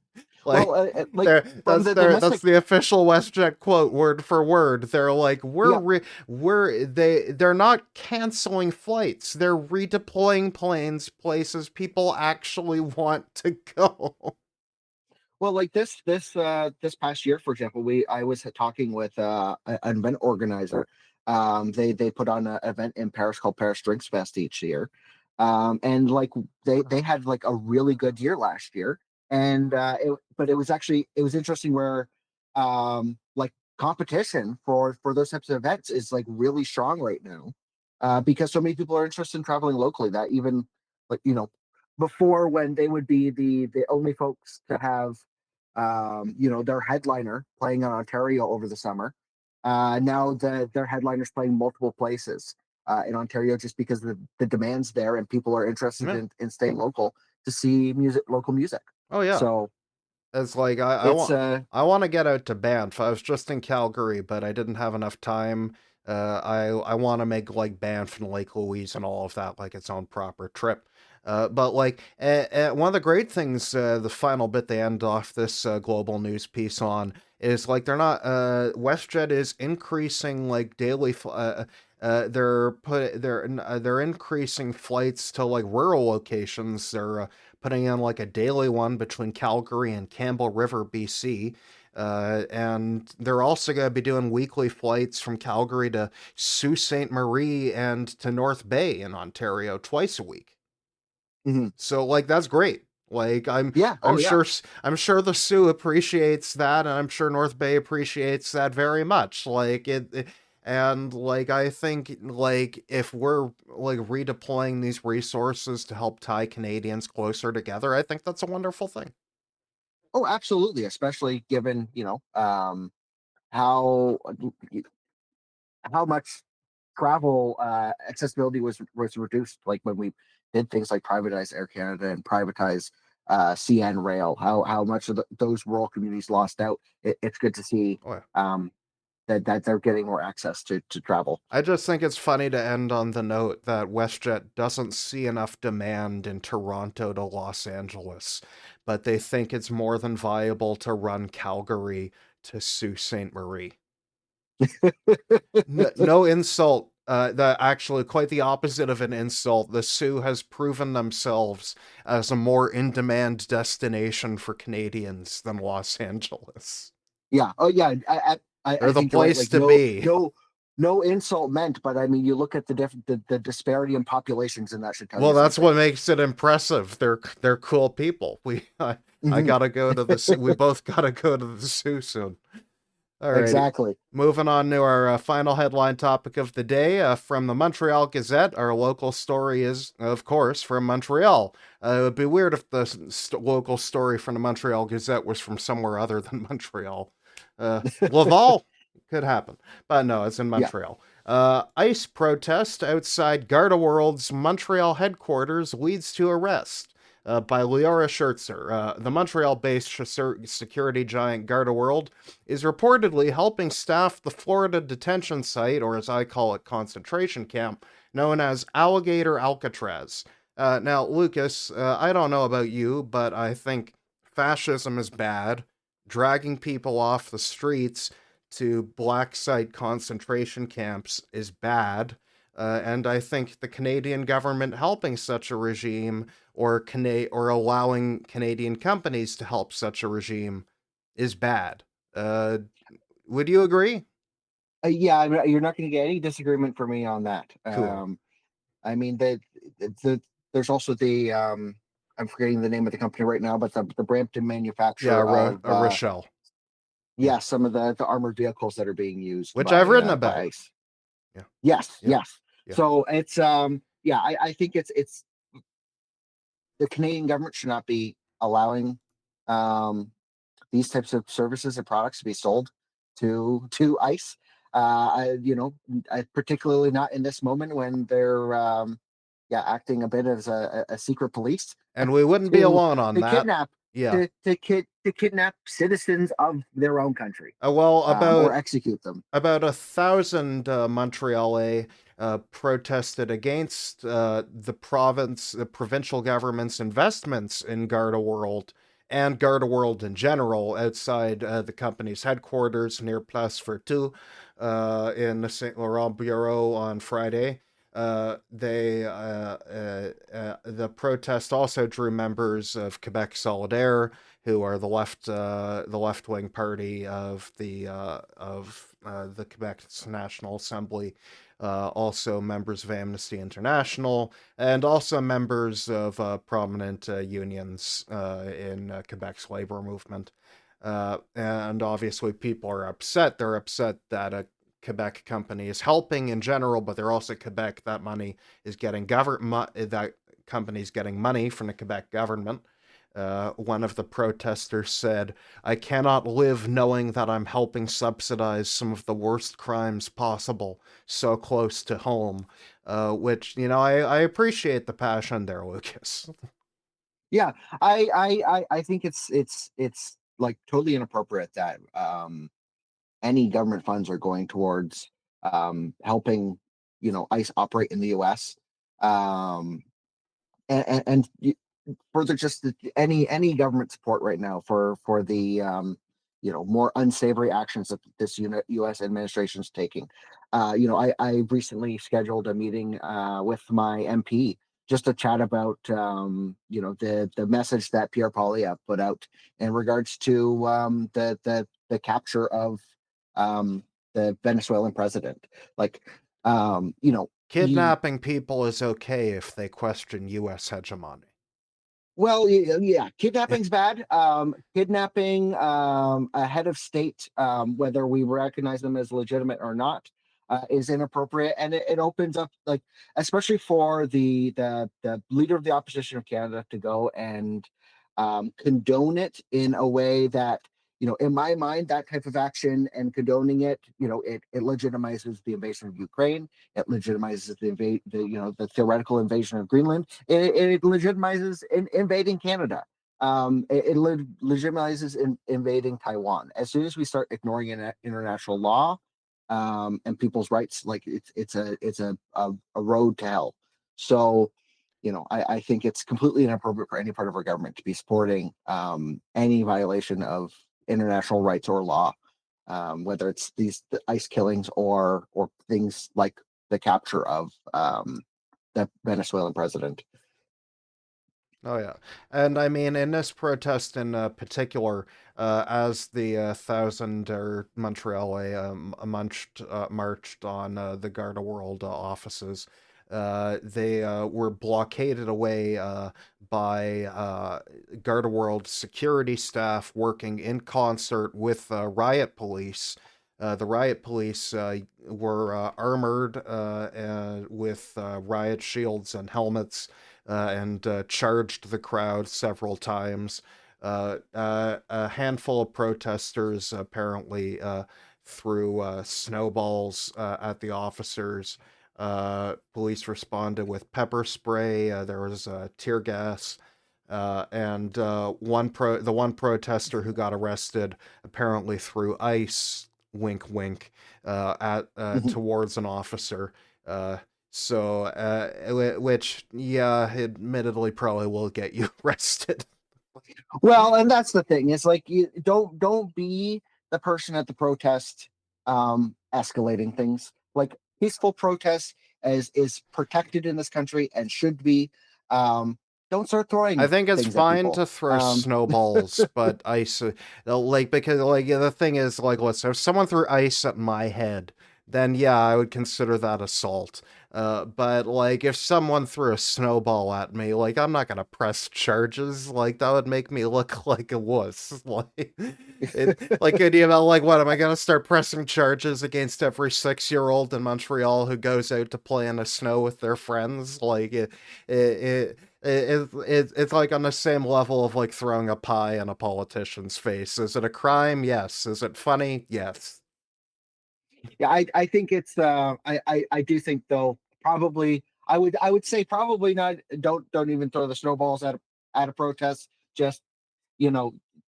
Like, Well, like from the that's domestic, the official WestJet quote, word for word. They're like, yeah. they're not canceling flights. They're redeploying planes places people actually want to go. Well, like this past year, for example, I was talking with an event organizer. They put on an event in Paris called Paris Drinks Fest each year, and like they had like a really good year last year, and but it was interesting where like competition for those types of events is like really strong right now, because so many people are interested in traveling locally that even like before when they would be the only folks to have their headliner playing in Ontario over the summer. Now their headliners playing multiple places in Ontario just because the demand's there and people are interested Yeah. in staying local to see local music. Oh yeah. So It's like it's I want to get out to Banff. I was just in Calgary, but I didn't have enough time. I want to make like Banff and Lake Louise and all of that like its own proper trip. But like one of the great things, the final bit they end off this global news piece on is like WestJet is increasing like they're increasing flights to like rural locations. They're putting in like a daily one between Calgary and Campbell River, BC. And they're also going to be doing weekly flights from Calgary to Sault Ste. Marie and to North Bay in Ontario twice a week. mhm. So like that's great. Like Yeah, oh yeah. I'm sure the Sioux appreciates that, and I'm sure North Bay appreciates that very much. And like I think like if we're like redeploying these resources to help tie Canadians closer together, I think that's a wonderful thing. Oh, absolutely, especially given how how much travel accessibility was reduced, like when we did things like privatize Air Canada and privatize CN Rail. How much of those rural communities lost out. It's good to see Oh, yeah. that they're getting more access to travel. I just think it's funny to end on the note that WestJet doesn't see enough demand in Toronto to Los Angeles, but they think it's more than viable to run Calgary to Sault Ste. Marie. No insult. Actually quite the opposite of an insult. The Sioux has proven themselves as a more in-demand destination for Canadians than Los Angeles. Yeah. Oh yeah. I They're the think you're right. place Like to be. no insult meant, but I mean, you look at the disparity in populations, and that should tell Well, you that's something. what makes it impressive. They're cool people. I Mhm. gotta go to the we both gotta go to the zoo soon. Alrighty. Exactly. Moving on to our final headline topic of the day from the Montreal Gazette. Our local story is, of course, from Montreal. It would be weird if the local story from the Montreal Gazette was from somewhere other than Montreal. Laval could happen, but no, it's in Yeah. Montreal. ICE protest outside Garda World's Montreal headquarters leads to arrest. By Leora Schertzer. The Montreal based security giant Garda World is reportedly helping staff the Florida detention site, or as I call it, concentration camp, known as Alligator Alcatraz. Now, Lucas, I don't know about you, but I think fascism is bad. Dragging people off the streets to black site concentration camps is bad. And I think the Canadian government helping such a regime or allowing Canadian companies to help such a regime is bad. Uh, would you agree? Yeah. You're not going to get any disagreement from me on that. Cool. I mean, there's also I'm forgetting the name of the company right now, but the Brampton Yeah, manufacturer of Rochelle. Yeah, yeah, some of the armored vehicles that are being used which I've written by about. ICE. Yeah, Yes, yeah, yes. yeah. So it's yeah, I think it's the Canadian government should not be allowing these types of services and products to be sold to ICE. Particularly not in this moment when they're acting a bit as a secret police And we wouldn't be to alone on to that. kidnap Yeah. to kidnap citizens of their own country, Well, or execute them. about 1,000 Montrealais protested against the provincial government's investments in Garda World and Garda World in general outside the company's headquarters near Place Vertu in the Saint Laurent Bureau on Friday. The protest also drew members of Quebec Solidaire, who are the left wing party of the Quebec National Assembly, also members of Amnesty International, and also members of prominent unions in Quebec's labor movement. And obviously, people are upset. They're upset that a Quebec company is helping in general, but they're also Quebec. That money is getting that company's getting money from the Quebec government. One of the protesters said, "I cannot live knowing that I'm helping subsidize some of the worst crimes possible so close to home," which, I appreciate the passion there, Lucas. Yeah, I think it's like totally inappropriate that any government funds are going towards helping ICE operate in the U.S. Um, and further, just any government support right now for the more unsavory actions that this U.S. administration is taking. I recently scheduled a meeting with my MP just to chat about the message that Pierre Poilievre put out in regards to the capture of the Venezuelan president. Like, you Kidnapping people is okay if they question U.S. hegemony. Well, yeah, kidnapping's bad. Kidnapping a head of state, whether we recognize them as legitimate or not, is inappropriate, and it opens up, like, especially for the leader of the opposition of Canada to go and condone it in a way that, in my mind, that type of action and condoning it, it legitimizes the invasion of Ukraine. It legitimizes the theoretical invasion of Greenland. It legitimizes invading Canada. It legitimizes invading Taiwan. As soon as we start ignoring international law and people's rights, like, it's a road to hell. So, I think it's completely inappropriate for any part of our government to be supporting any violation of international rights or law, whether it's the ICE killings or things like the capture of the Venezuelan president. Oh yeah, and I mean, in this protest in particular, as the thousand or Montrealais marched on the Garda World offices, they were blockaded away by Garda World security staff working in concert with riot police. The riot police were armored with riot shields and helmets, and charged the crowd several times. A handful of protesters apparently threw snowballs at the officers. Police responded with pepper spray. There was tear gas. And the one protester who got arrested apparently threw ice, wink wink, at towards an officer. Which, yeah, admittedly probably will get you arrested. Well, and that's the thing. It's like, you don't be the person at the protest escalating things. Like, peaceful protest is protected in this country and should be. Don't start I throwing think it's things at fine people. to throw snowballs, but ice, because the thing is, like, if someone threw ice at my head, then yeah, I would consider that assault. But like if someone threw a snowball at me, like I'm not gonna press charges. Like that would make me look like a wuss. Like idea about like what am I gonna start pressing charges against every 6-year-old in Montreal who goes out to play in the snow with their friends? It's like on the same level of like throwing a pie in a politician's face. Is it a crime? Yes. Is it funny? Yes. Yeah, I think it's I do think though probably I would say probably not. Don't even throw the snowballs at a protest. Just you know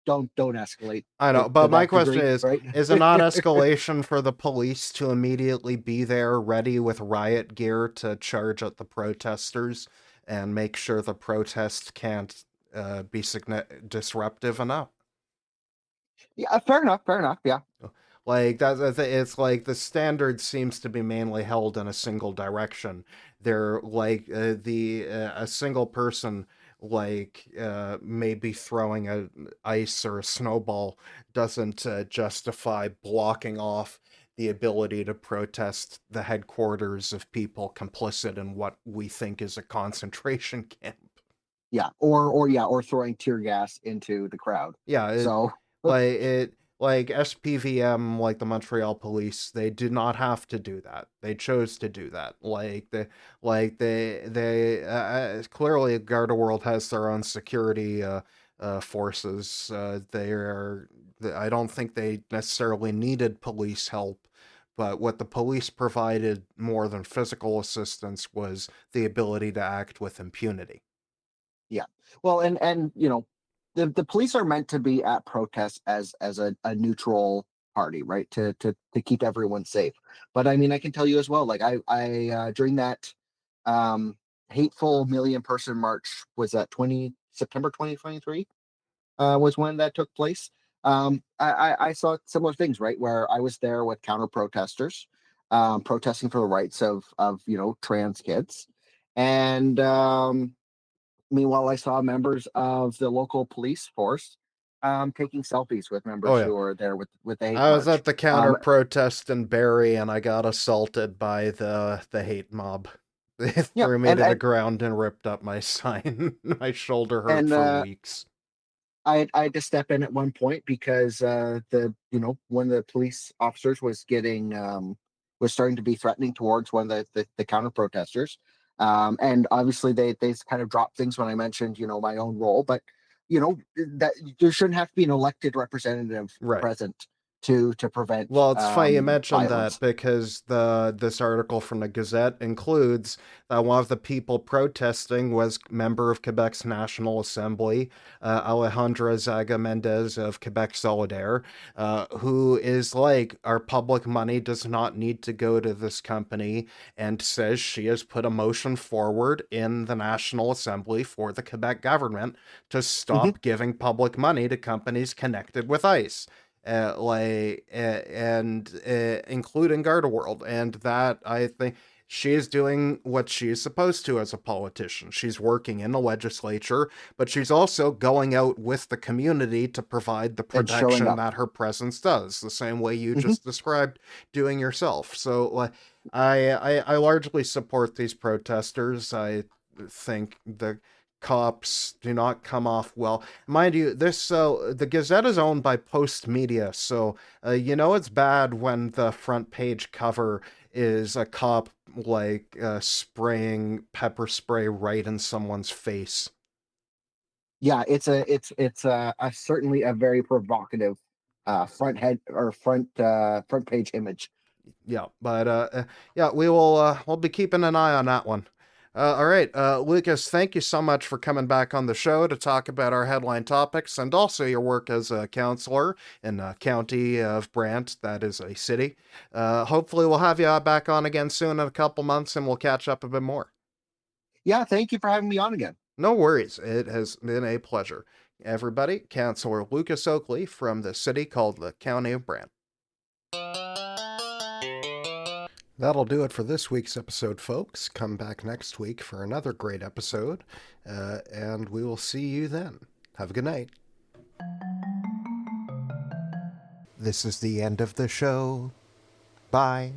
don't escalate I know, to but my that question degree, right? is it not escalation for the police to immediately be there ready with riot gear to charge at the protesters and make sure the protest can't be disruptive enough? Yeah, fair enough. Fair enough. Yeah. Like it's like the standard seems to be mainly held in a single direction. They're like the a single person like maybe throwing a ice or a snowball doesn't justify blocking off the ability to protest the headquarters of people complicit in what we think is a concentration camp. Yeah. Or throwing tear gas into the crowd. Yeah, So it like SPVM, like the Montreal police, they did not have to do that. They chose to do that. They clearly Garda World has their own security forces. I don't think they necessarily needed police help, but what the police provided more than physical assistance was the ability to act with impunity. yeah. Well, and the police are meant to be at protests as a neutral party, right? To keep everyone safe. But I mean, I can tell you as well. Like I during that um hateful million person march was that 20 September 2023 was when that took place. I saw similar things, right? Where I was there with counter protesters, protesting for the rights of trans kids, and meanwhile, I saw members of the local police force taking selfies with Oh members yeah. who are there with the hate I was march. at the counter protest in Barrie and I got assaulted by the hate mob. They Yeah, threw me to the ground and ripped up my sign. My shoulder hurt and for weeks. I had to step in at one point because the one of the police officers was getting was starting to be threatening towards one of the counter protesters, and obviously they kind of dropped things when I mentioned my own role, but that there shouldn't have to be an elected representative Right. present to prevent Well, it's funny you mentioned that violence. because this article from the Gazette includes that one of the people protesting was member of Quebec's National Assembly, Alejandra Zaga Mendez of Quebec Solidaire, who is like, our public money does not need to go to this company, and says she has put a motion forward in the National Assembly for the Quebec government to Hmm. stop giving public money to companies connected with ICE, including Garda World, and that I think she is doing what she is supposed to as a politician. She's working in the legislature, but she's also going out with the community to provide the And showing protection up. that her presence does, the same way you Hmm. just described doing yourself. So, I largely support these protesters. I think the cops do not come off well. Mind you, this the Gazette is owned by Post Media, so it's bad when the front page cover is a cop spraying pepper spray right in someone's face. Yeah, it's a certainly a very provocative front head or front page image. Yeah, but yeah, we'll be keeping an eye on that one. All right, Lucas, thank you so much for coming back on the show to talk about our headline topics and also your work as a councillor in the County of Brant. That is a city. Hopefully, we'll have you back on again soon in a couple months and we'll catch up a bit more. Yeah, thank you for having me on again. No worries. It has been a pleasure. Everybody, Councillor Lukas Oakley from the city called the County of Brant. That'll do it for this week's episode, folks. Come back next week for another great episode, and we will see you then. Have a good night. This is the end of the show. Bye.